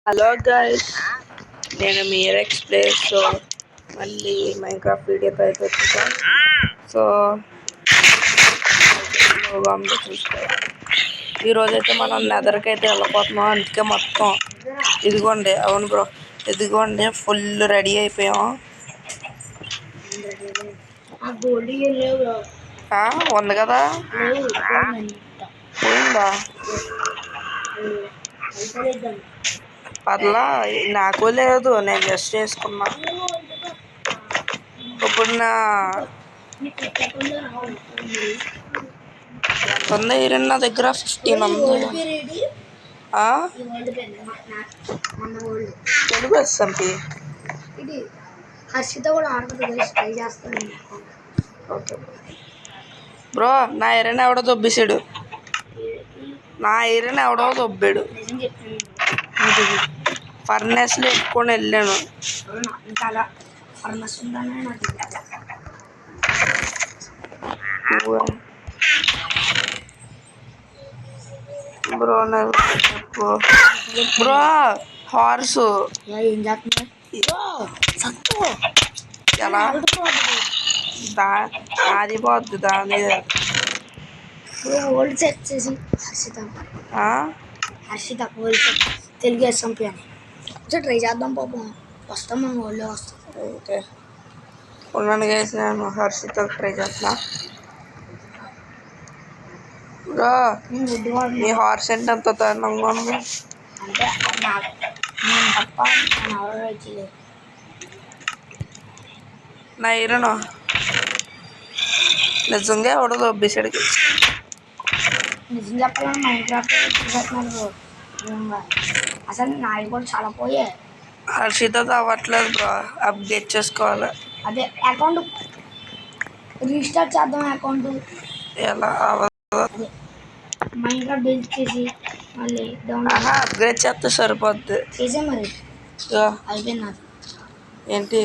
Hello guys, నేను మీర్ express. So మళ్ళీ Minecraft వీడియోతో అయితే వచ్చేసా. సో చూసుకోవాలి. ఈరోజైతే మనం నెదర్కి అయితే వెళ్ళిపోతున్నాం. అందుకే మొత్తం ఇదిగోండి. అవును బ్రో, ఇదిగోండి ఫుల్ రెడీ అయిపోయాం. ఉంది కదా, పోయిందా? పర్లా, నాకు లేదు, నేను జస్ట్ చేసుకున్నా. ఇప్పుడు నా ఎంత ఉంది నా దగ్గర? 15 ఉంది. తెలుగు ఎస్ఎంపి హర్షిత కూడా ఆడుతుంది, ట్రై చేస్తాను. ఓకే బ్రో, నా ఐరన్ ఎవడో దొబ్బేసాడు. నా ఐరన్ ఎవడో దొబ్బాడు. ఫర్నెస్లో ఎక్కుకొని వెళ్ళాను. బ్రో చెప్పు బ్రో. హార్సు ఎలా అది పోద్దు దాని ఓల్డ్ సెట్ చేసి Harshita old set Telugu SMP అని ట్రై చేద్దాం. పాపం వస్తాం, మనం ఓల్డ్ వస్తాం. ఓకే ఉన్నాను గైస్, నేను హర్షిత ట్రై చేస్తున్నా. బ్రో మీ హార్స్ ఏంటి అంత దారుణంగా ఉంది? అంటే నేను తప్ప నా ఐరన్ నిజంగా ఎవడో దొబ్బేసాడు. నిజం చెప్పాలని మైన్క్రాఫ్ట్ చూసేస్తున్నారు. అసలు నాయి కూడా చాలా పోయాయి. హర్షిత అవ్వట్లేదు బ్రో, అప్డేట్ చేసుకోవాలి. అదే అకౌంట్ రీస్టార్ట్ చేద్దాం. అకౌంట్ ఎలా అవ్వదు? మైన్క్రాఫ్ట్ డిలీట్ చేసి మళ్ళీ అప్గ్రేడ్ చేస్తే సరిపోద్ది. చేసే మరి అయిపోయింది నాది. ఏంటి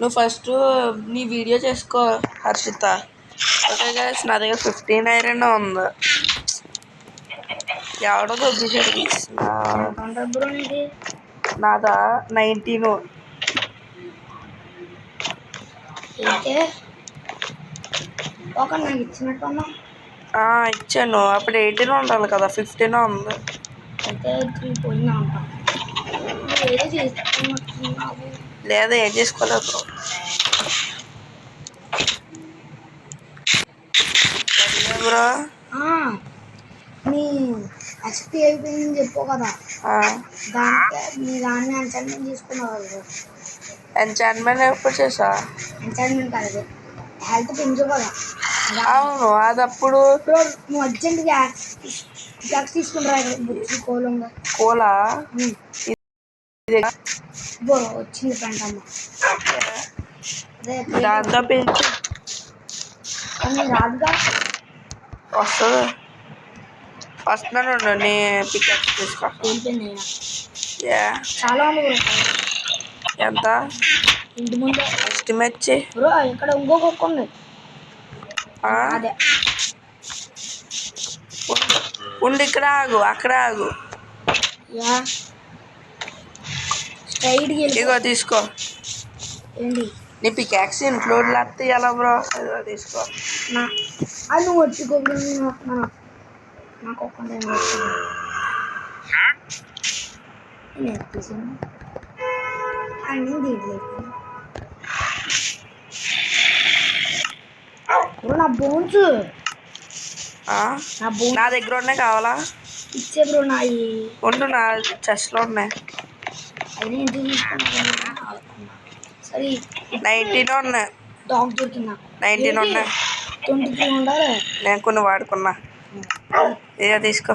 నువ్వు ఫస్ట్ నీ వీడియో చేసుకో హర్షిత. ఓకే గైస్, నా దగ్గర 15 ఐరన్ ఉంది. ఎవడో దొబ్బేసాడు. నాదా 19. ఇచ్చాను. అప్పుడు 18 ఉండాలి కదా, 15 ఉంది. లేదా ఏం చేసుకోలేదు బ్రో. నీ ఎక్స్పీ అయిపోయిందని చెప్పు కదా, నీ దాన్ని ఎంచాన్మెంట్ తీసుకున్నావు. ఎంచాన్మెంట్ ఎప్పుడు చేసా? ఎంచాన్మెంట్ కాదు, హెల్త్ పెంచు కదా. అవును, అది అప్పుడు నువ్వు అర్జెంట్గా డ్రగ్స్ తీసుకుంటా. కోలా వచ్చింది ఫ్రెండ్ అమ్మ. దాంతో పెంచు రాదుగా. వస్తున్నాను, నీ పికప్ తీసుకో. చాలా ఎంత ఇంటి ముందు ఎస్టిమేట్ చేయి బ్రో. ఇక్కడ ఇంకొక కుక్క ఉంది. అదే ఉండి ఇక్కడ ఆగు, అక్కడ ఆగు. ఇగో తీసుకో. ఏంటి నీ పికాక్స్ ఇంట్లో లేకపోతే ఎలా బ్రో? తీసుకో. అది నువ్వు వచ్చుకో. నాకు ఒక్క అన్నీ దీంట్లో నా బోన్స్. నా దగ్గర ఉన్నాయి, కావాలా? ఇచ్చే బ్రో. నా ఉండు, నా చెస్ట్లో ఉన్నాయి. అయినా ఎందుకు తీసుకున్నా? సరే 19 ఉన్నాయి. డాగ్ దొరికిందా? 19 ఉన్నాయి. 23 ఉండాలి. నేను కొన్ని వాడుకున్నా. ఏ తీసుకో.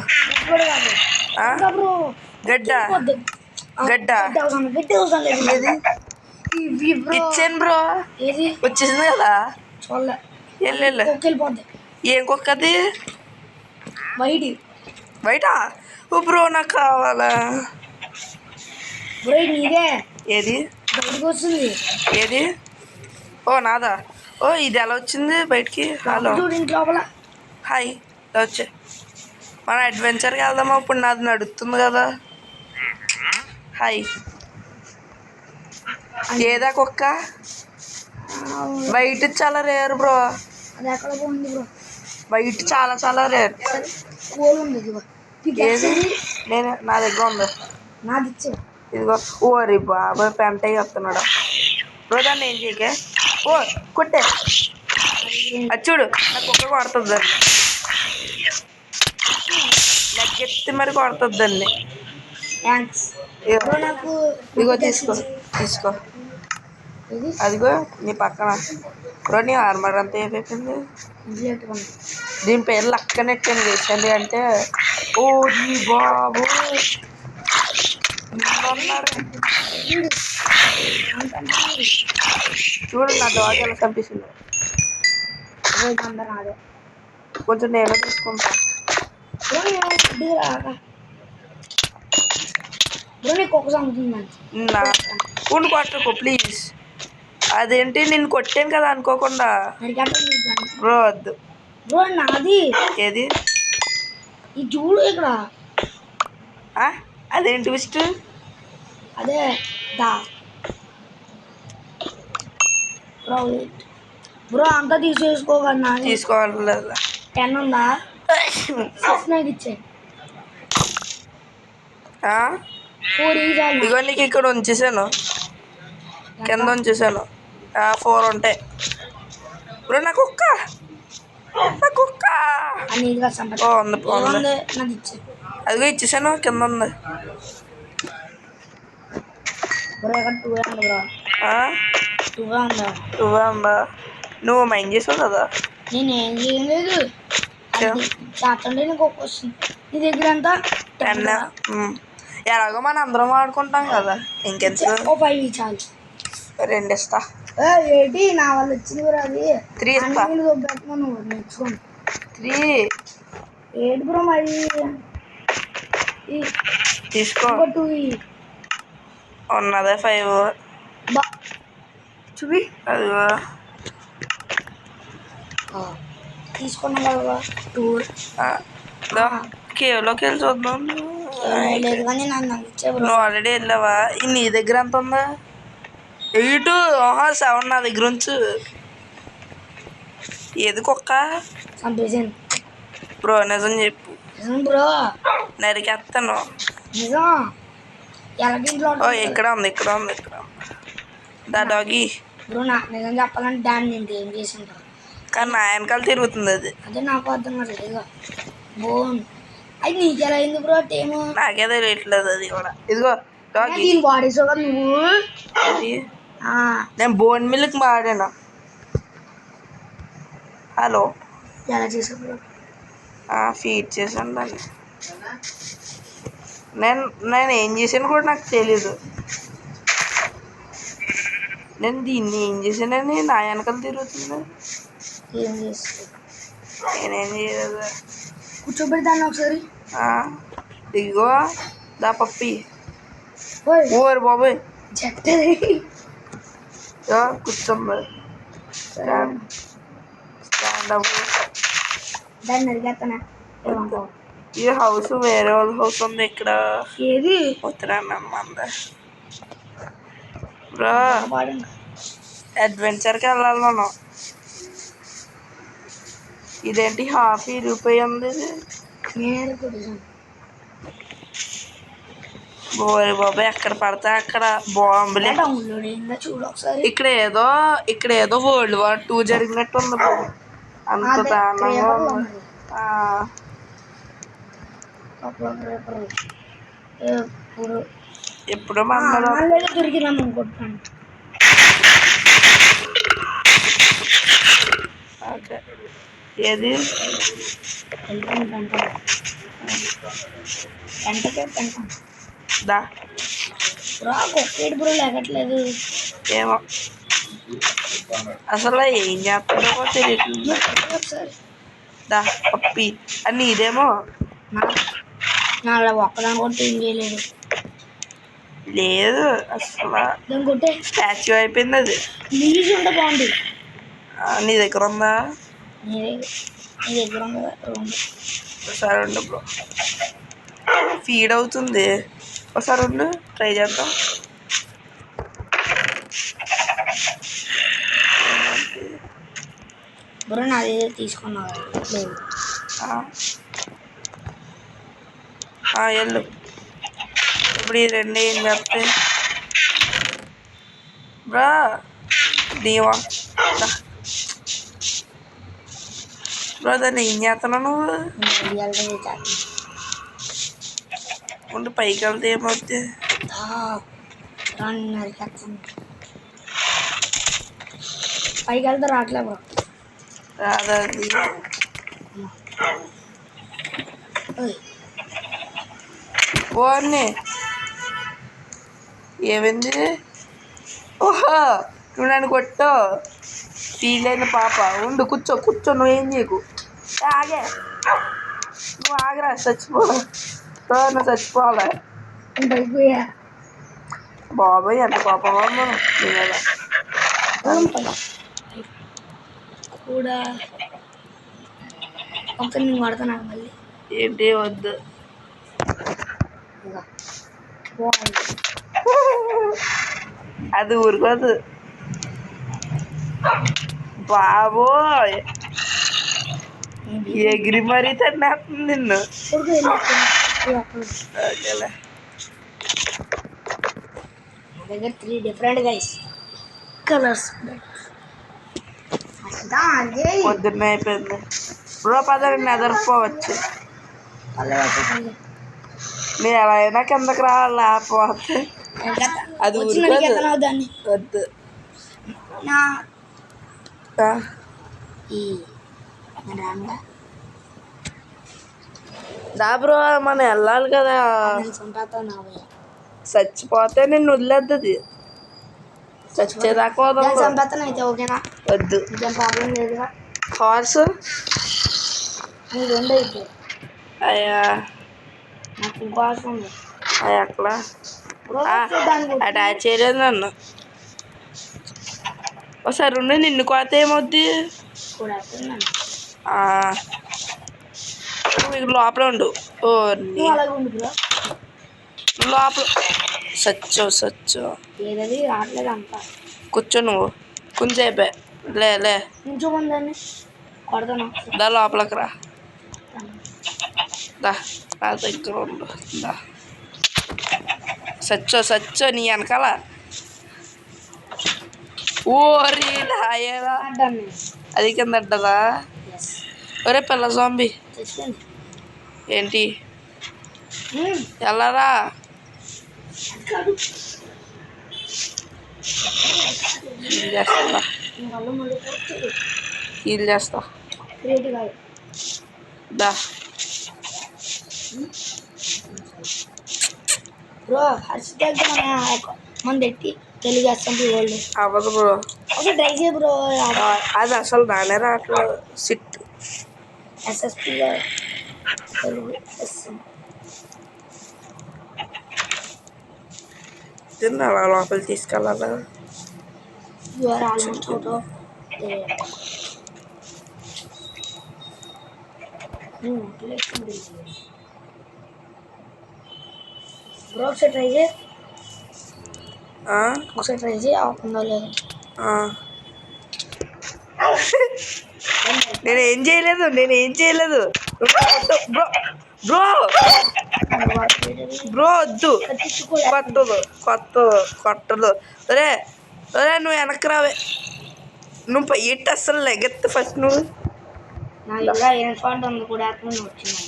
గడ్డ గడ్డ ఇచ్చాను బ్రో. ఏది వచ్చేసింది కదా. చూడలే. వెళ్ళిపోద్ది. ఏం కుక్క అది? బయట బ్రో, నాకు కావాలా బ్రో? నీదే. ఏది బయటకు వచ్చింది? ఏది? ఓ నాదా. ఓ ఇది ఎలా వచ్చింది బయటికి? హలో, లోపల. హాయ్, వచ్చే మన అడ్వెంచర్కి వెళ్దామా? ఇప్పుడు నాది నడుస్తుంది కదా. హాయ్. ఏదా కుక్క? వైట్ చాలా రేర్ బ్రో. అది ఎక్కడ పోయింది బ్రో? వైట్ చాలా చాలా రేర్. కోల్ ఉంది ఏది? నేను నా దగ్గర ఉంది. నాది ఇచ్చే. ఇదిగో. ఓరి బాబాయ్ పెంట చెప్తున్నాడు బ్రో. దాన్ని ఏం చేయకే. ఓ కొట్టే. అది చూడు నా కుక్క కొడుతుంది దాన్ని. లెగ్గెత్తి మరి కొడుతుంది దాన్ని. ఇదిగో తీసుకో తీసుకో. అదిగో నీ పక్కన బ్రో. నీ ఆర్మర్ అంతా ఏమైపోయింది? దీని పేరు లక్క నెట్టాను వేసండి అంటే. ఓ నీ బాబు చూడు నా డాగ్ ఎలా చంపేసింది. కొంచెం నేను తీసుకుంటా. ఉండి కొట్టకు ప్లీజ్. అదేంటి నేను కొట్టాను కదా అనుకోకుండా. బ్రో వద్దు బ్రో. నాది ఏది? ఈ చూడు ఇక్కడ. అదేంటి ట్విస్ట్? అదే దా బ్రో. బ్రో అంతా తీసేసుకోగలనా? తీసుకోవాలి. 10 ఉందా? ఇచ్చే 4 ఇగో నీకు ఇక్కడ ఉంచేసాను. కింద ఉంచేసాను. 4 ఉంటాయి బ్రో. నా కుక్క నా కుక్క. అదిగో ఇచ్చేసాను. కింద ఉంది. ఉందా? నువ్వు మైండ్ చేసావు కదా. నేనేం చేయలేదు. చేతండి నీకు ఒక్క వస్తుంది. నీ దగ్గర అంతా 10. ఎలాగో మనం అందరం ఆడుకుంటాం కదా. ఇంకెంత? 5 చాలు. 2 ఇస్తా. ఏంటి నా వాళ్ళు వచ్చింది బ్రో. అది 3 ఇస్తా. నువ్వు నేర్చుకోండి. 3 ఏంటి బ్రో మరి? తీసుకో. 2 ఉన్నదే 5. చూపి. అదిగో తీసుకున్నా కదా 2. కేవ్లోకి వెళ్ళి చూద్దాం. లేదు కానీ నన్ను నువ్వు ఆల్రెడీ వెళ్ళావా? నీ దగ్గర ఎంత ఉందా? 8. 7 నా దగ్గర ఉంచు. ఏది కుక్క? చంపేసాను బ్రో. నిజం చెప్పు బ్రో. నరికేస్తాను. నిజం. ఇక్కడ ఉంది. దా డాగి. బ్రో నాకు నిజం చెప్పాలంటే దాన్ని నేను ఏం చేసింటాను. కానీ నా వెనకాల తిరుగుతుంది అది. అదే నాకు అర్థం కాదు. బోన్ అది నీకు ఎలా అయింది బ్రో? టేము నాకే తెలియట్లేదు అది కూడా. ఇదిగో డాగి. వాడేసో కదా నువ్వు. నేను బోన్ మిల్క్ వాడాను. హలో. ఎలా చేసావు బ్రో? ఫీడ్ చేశాను దాన్ని. నేను ఏం చేశాను కూడా నాకు తెలీదు. నేను దీన్ని ఏం చేశానని నా వెనకాల తిరుగుతుంది. ఏం చేస్తావు? నేనేం చేయలేదు. కూర్చోబెడతాను ఒకసారి. ఇదిగో దా పప్పి. ఓరు బాబోయ్. కూర్చోమ్మ. Stand up. దాన్ని అడిగేస్తానా? ఈ హౌస్ వేరే వాళ్ళ హౌస్ ఉంది ఇక్కడ. ఏది? ఉత్తరాంద బ్రో. అడ్వెంచర్కి వెళ్ళాలి మనం. ఇదేంటి హాఫ్ రూపాయి ఉంది ఇది? బోరి బాబాయ్ ఎక్కడ పడితే అక్కడ బాంబులే. ఇక్కడ ఏదో World War II జరిగినట్టు ఉంది. అంత దారుణంగా ఉంది. ఎప్పుడు దొరికినాం అనుకుంటున్నాను. ఏది? దా బ్రో లేకట్లేదు. ఏమో అసలు ఏం చేస్తుందో తెలియట్లేదు. దా పప్పి అని ఇదేమో నా ఒక్కదాని కొట్టి ఏం చేయలేదు. లేదు అసలు స్టాచ్యూ అయిపోయింది అది. ఉంటే బాగుంది. నీ దగ్గర ఉందా? నీ దగ్గర ఉంది కదా, రెండు. ఒకసారి ఉండు బ్రో, ఫీడ్ అవుతుంది. ఒకసారి ఉండు, ట్రై చేద్దాం. బ్రో నాది తీసుకున్నావు లేదు. వెళ్ళు. ఇప్పుడు ఈ రెండు ఏం చెప్తాయి బ్రా? దీవా బ్రో, దాన్ని ఏం చేస్తున్నావు నువ్వు? ఉండి పైకి వెళ్తే ఏమవుతుంది? పైకి వెళ్తే రావట్లే బ్రో. రాదది. పోనీ ఏమైంది? ఓహో, నువ్వు నన్ను కొట్టు. ఫీల్ అయిన పాప. ఉండు, కూర్చో కూర్చో, నువ్వేం చేయకు. ఆగే, నువ్వు ఆగరా, చచ్చిపోవాలి. నువ్వు చచ్చిపోవాలి. బాబాయ్ ఎంత పాపమా మనం కూడా ఒకసారి నేను కొడతాను మళ్ళీ. ఏంటి వద్దు. అది ఊరుకోదు బాబోయ్, ఎగిరి మరీ తిన్నేస్తుంది నిన్ను. ఓకేలే. దగ్గర 3 డిఫరెంట్ గైస్ కలర్స్. పొద్దున్న అయిపోయింది బ్రో, పదండి నిద్రపోవచ్చు. నేను ఎలా అయినా కిందకి రావాలా పోతే. అది దాన్ని వద్దు. దా బ్రో, మనం వెళ్ళాలి కదా. చచ్చిపోతే నిన్ను వదిలేద్ది. చచ్చేదాకా సంపాదన అయితే ఓకేనా? వద్దు. ప్రాబ్లం లేదుగా. హార్స్ రెండు అయితే అయ్యా, నాకు ఇంకో హార్స్ ఉంది. ఎట్లా అటాచ్ చేయలేదు నన్ను. ఒకసారి ఉండి, నిన్ను కొడితే ఏమవుద్ది? మీకు లోపల ఉండు. ఓ లోపల సచ్చో ఏదది రావట్లేదు అంత. కూర్చో నువ్వు, కొంచెంసేపే. లే నుంచోమందాన్ని కొడతాను. దా లోపలికి రా. దా నా దగ్గర ఉండు. దా సచ్చో నీ వెనకాల. ఓరి నాయనా, అది కింద అడ్డదా? ఒరే పిల్ల జోంబి, ఏంటి ఎలారా? హీల్ చేస్తా దా. బ్రో హర్షిత మన పెట్టి తెలుగు అసెంబ్లీ వరల్డ్ అవ్వదు బ్రో. అసలు ట్రై చేయ బ్రో. అది అసలు నానే రావట్లేదు. సిట్ ఎస్ఎస్పీలో తెలుగు తిన్నా లోపల తీసుకెళ్ళాలి. బ్రో ఒకసారి ట్రై చేయి. ఒకసారి ట్రై చేయి, అవుతుందో లేదు. నేనేం చేయలేదు బ్రో. బ్రో బ్రో వద్దు, కొట్టదు. ఒరే నువ్వు వెనక్కి రావే. నువ్వు ఎట్టు అస్సలు లెగెత్తు ఫస్ట్. నువ్వు నా ఇలా ఏం ఫాంట్ ఉంది కూడా వచ్చింది.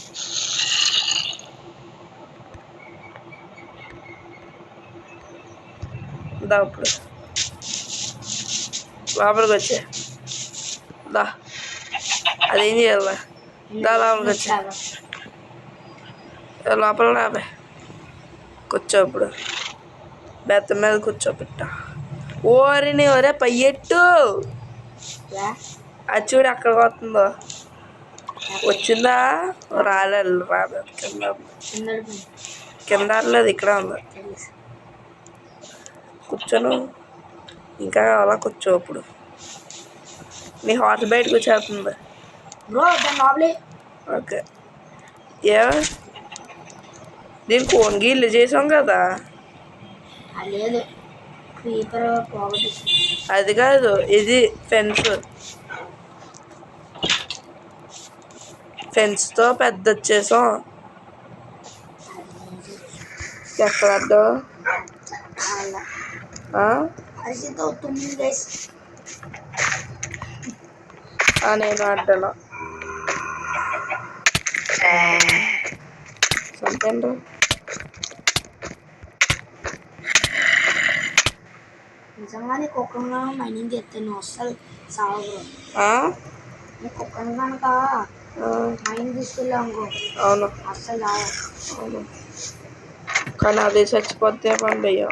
దా ఇప్పుడు లోపలికి వచ్చే. దా అదేం చేయాలా? దా లోపలికి వచ్చే. లోపల రాబే. కూర్చో ఇప్పుడు, బెత్త మీద కూర్చోబెట్ట. ఓరిని ఒరే పయ్యెట్టు. అది చూడు అక్కడికి వస్తుందో. వచ్చిందా? రాలేదు కింద రాలేదు, ఇక్కడ ఉంది. కూర్చోను ఇంకా అలా కూర్చో. ఇప్పుడు నీ హార్ట్ బయటకు వచ్చేస్తుంది. బ్రో దాని లోపలే ఓకే. ఏ దీనికి ఓన్గా ఇల్లు చేసాం కదా. లేదు క్రీపర్ పోగొట్టి అది కాదు, ఇది ఫెన్స్తో పెద్ద వచ్చేసాం. ఎక్కడ అడ్డం? అరిసితో 9 గైస్. నేను అడ్డాను సంతండ్రి. నిజంగా నీ కుక్కగా మైనింగ్ చేస్తే నువ్వు అస్సలు సావు బ్రో. నీ కుక్కను కనుక మైనింగ్ తీసుకెళ్ళావు అనుకో అవును అస్సలు రావు. అవును, కానీ అది చచ్చిపోతే పండి అయ్యా.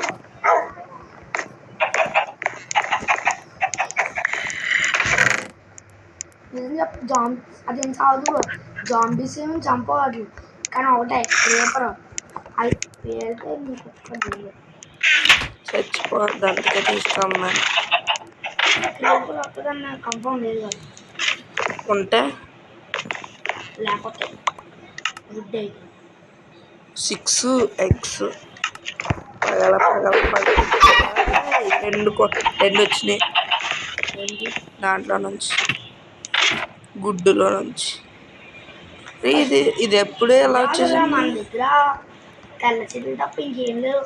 నిజంగా అదేం సాగు బ్రో. జాంబీస్ ఏమి చంపవాలి కానీ ఒకటే క్రీపర్ అది పేలితే నీ కుక్క చచ్చిపోద్ది, అందుకే తీసుకున్నాను. క్రీపర్ ఒక్కదన్నా కంపౌండ్ లేదు కదా. ఉంటే లేకపోతే గుడ్ అయితే 6 eggs పగల రెండు వచ్చినాయి ఏంటి దాంట్లో నుంచి, గుడ్డులో నుంచి. ఇది ఎప్పుడే ఎలా మన వచ్చేసింది? దగ్గర తెల్ల చెట్లు తప్ప ఇంకేం లేవు.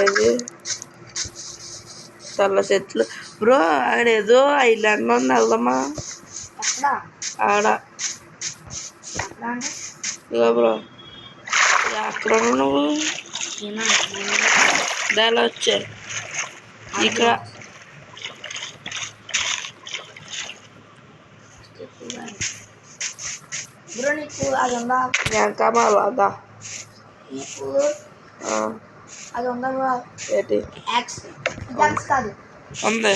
ఏది చల్ల చెట్లు బ్రో? ఆడేదో ఐలాండ్ ఉంది, వెళ్దామా? ఎక్కడ ఆడ ఎక్కడ అంటే ఇదిగో బ్రో, అక్కడ నువ్వు దాని వచ్చే ఇక్కడ బ్రో నీకు అది ఉందా? కావాలదా? నీకు అది ఉందా బ్రో? ఏంటి? యాక్స్ కాదు ఉంది.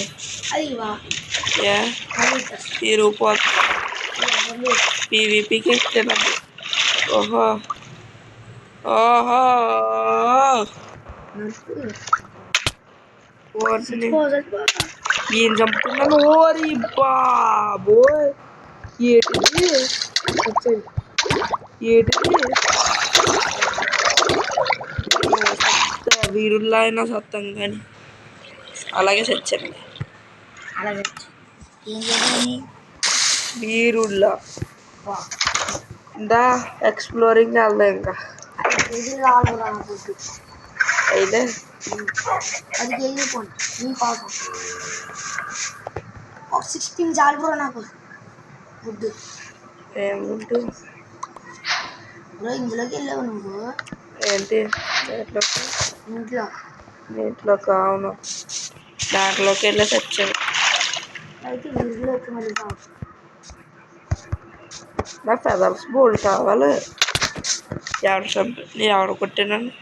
అది ఇవా ఈ రూపం పీవీపీకి ఎక్కినది. ఓహో ఓహో ఏం చంపుతున్నాను? ఓరి బాబోయ్, ఏటిది వీరుల్లా అయినా సత్తం కానీ అలాగే చచ్చాను. అలాగే ఏం చేయాలి వీరుల్లా దా ఎక్స్ప్లోరింగ్ వెళ్దాం ఇంకా. కేజీ కావాలి బ్రో నాకు ఫుడ్. అయితే 10 కేజీ పోండి నీ కోసం. ఒక 16 చాలు బ్రో నాకు ఫుడ్. ఏముంటు బ్రో ఇందులోకి వెళ్ళావు నువ్వు? ఏంటి నీటిలో కావును, దాంట్లోకి వెళ్ళి చచ్చాను. అయితే వీడియోలోకి మళ్ళీ నా ఫెదర్స్ బోల్డ్ కావాలి. ఎవరు కొట్టానండి?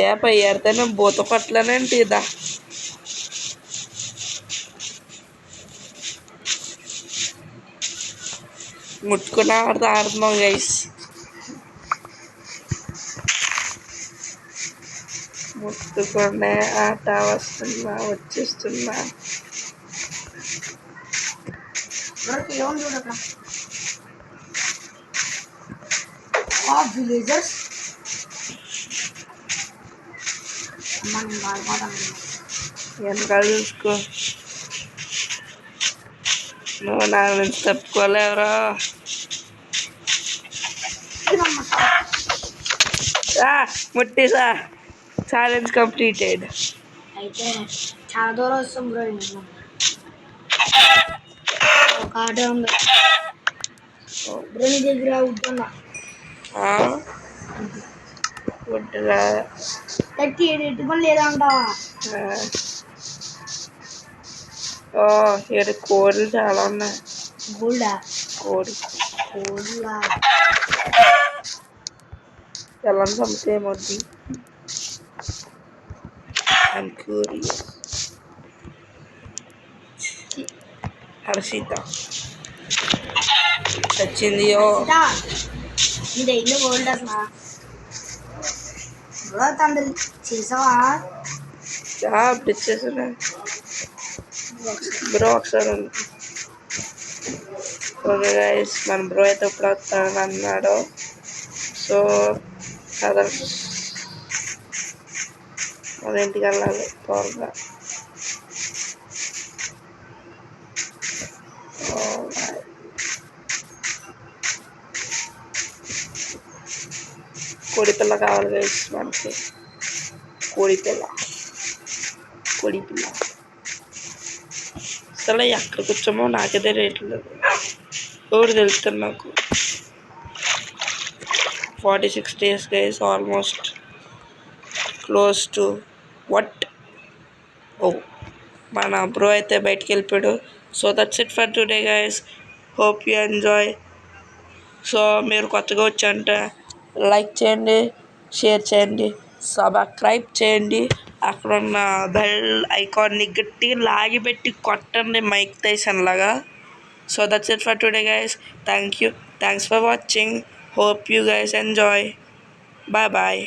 ఏ పై ఏడితేనే బూత పట్లనేంటి ఇదా? ముట్టుకుని ఆడుతున్నాం గైస్. ముట్టుకునే ఆట వచ్చేస్తున్నా. విలేజర్స్ వెనకాల చూసుకో, నువ్వు నా నుంచి తప్పుకోలేవరా? ముట్టేసా, ఛాలెంజ్ కంప్లీటెడ్. అయితే చాలా దూరం వస్తాం బ్రో. ఒక ఆట ఉంది బ్రో నీ దగ్గర ఉంటుందా? వడ్డురా ఎట్టుకొని లేదంటావా? ఇక్కడ కోళ్ళు చాలా ఉన్నాయి. గోల్డా? కోడి కోళ్ళ తెల్లని చంపితే ఏమవుద్ది? I'm curious. హర్షిత చచ్చిందియో. నీ డైలీ గోల్డ్ అసలు బ్రో తండ్రి చేసావా? అప్పుడు ఇచ్చేసాను బ్రో ఒకసారి. ఓకే గైస్, మన బ్రో అయితే ఎప్పుడు వస్తానని అన్నాడు. సో కదా మన ఇంటికి వెళ్ళాలి త్వరగా. కోడిపిల్ల కావాలి గైస్ మనకి. కోడిపిల్ల అసలు ఎక్కడ కూర్చోమో నాకైతే రేట్లు లేదు. ఎవరు తెలుస్తుంది నాకు. 46 days guys, almost close to what. ఓ మన బ్రో అయితే బయటికి వెళ్ళిపోయాడు. So that's it for today guys. Hope you enjoy. So మీరు కొత్తగా వచ్చారంటే లైక్ చేయండి, షేర్ చేయండి, సబ్స్క్రైబ్ చేయండి. అక్కడ ఉన్న బెల్ ఐకాన్ని గట్టిగా లాగిపెట్టి కొట్టండి మైక్ టైసన్ లాగా. So that's it for today guys. Thanks for watching. Hope you guys enjoy. Bye bye.